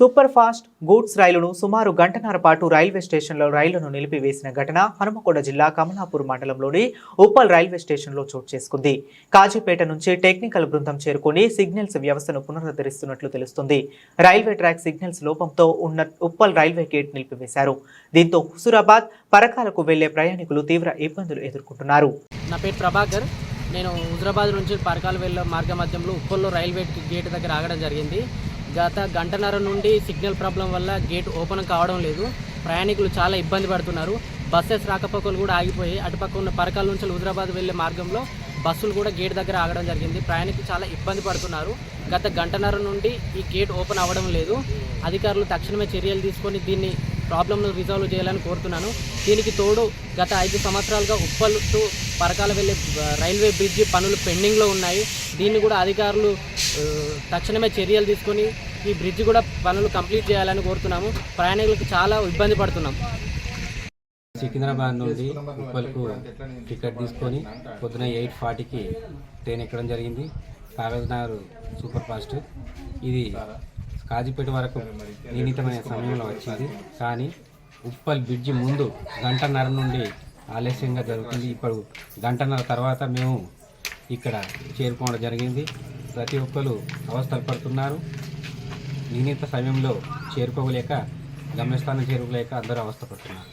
Super fast goods రైలును సుమారు గంటన్నర పాటు రైల్వే స్టేషన్లో రైళ్లను నిలిపివేసిన ఘటన హనుమకొండ జిల్లా కమలాపూర్ మండలంలోని ఉప్పల్ రైల్వే స్టేషన్లో చోటు చేసుకుంది. కాజీపేట నుంచి టెక్నికల్ బృందం చేరుకుని సిగ్నల్స్ వ్యవస్థను పునరుద్ధరిస్తున్నట్లు తెలుస్తుంది. రైల్వే ట్రాక్ సిగ్నల్స్ లోపంతో ఉన్న ఉప్పల్ రైల్వే గేట్ నిలిపివేశారు. దీంతో హుజూరాబాద్ పరకాలకు వెళ్లే ప్రయాణికులు తీవ్ర ఇబ్బందులు ఎదుర్కొంటున్నారు. నా పేరు ప్రభాకర్. నేను హుజూరాబాద్ నుంచి పరకాల వెళ్ళే మార్గ మధ్యంలో ఉప్పల్లో రైల్వే గేట్ దగ్గర ఆగడం జరిగింది. గత గంటన్నర నుండి సిగ్నల్ ప్రాబ్లం వల్ల గేట్ ఓపెన్ కావడం లేదు. ప్రయాణికులు చాలా ఇబ్బంది పడుతున్నారు. బస్సెస్ రాకపోకలు కూడా ఆగిపోయి అటుపక్క ఉన్న పరకాల నుంచి హుజూరాబాద్ వెళ్ళే మార్గంలో బస్సులు కూడా గేట్ దగ్గర ఆగడం జరిగింది. ప్రయాణికులు చాలా ఇబ్బంది పడుతున్నారు. గత గంటన్నర నుండి ఈ గేట్ ఓపెన్ అవ్వడం లేదు. అధికారులు తక్షణమే చర్యలు తీసుకొని దీన్ని ప్రాబ్లంను రిజాల్వ్ చేయాలని కోరుతున్నాను. దీనికి తోడు గత 5 సంవత్సరాలుగా ఉప్పల్ టు పరకాల వెళ్ళే రైల్వే బ్రిడ్జి పనులు పెండింగ్లో ఉన్నాయి. దీన్ని కూడా అధికారులు తక్షణమే చర్యలు తీసుకొని ఈ బ్రిడ్జి కూడా పనులు కంప్లీట్ చేయాలని కోరుతున్నాము. ప్రయాణికులకు చాలా ఇబ్బంది పడుతున్నాం. సికింద్రాబాద్ నుండి ఉప్పల్కు టికెట్ తీసుకొని పొద్దున 8:40కి ట్రైన్ ఎక్కడం జరిగింది. Kagaznagar super fast. ఇది కాజీపేట వరకు నిర్ణీతమైన సమయంలో వచ్చింది. కానీ ఉప్పల్ బ్రిడ్జి ముందు గంటన్నర నుండి ఆలస్యంగా జరుగుతుంది. ఇప్పుడు గంటన్నర తర్వాత మేము ఇక్కడ చేరుకోవడం జరిగింది. ప్రతి ఒక్కరు అవస్థలు పడుతున్నారు. నిర్ణీత సమయంలో చేరుకోలేక గమ్యస్థానం చేరుకోలేక అందరూ అవస్థ పడుతున్నారు.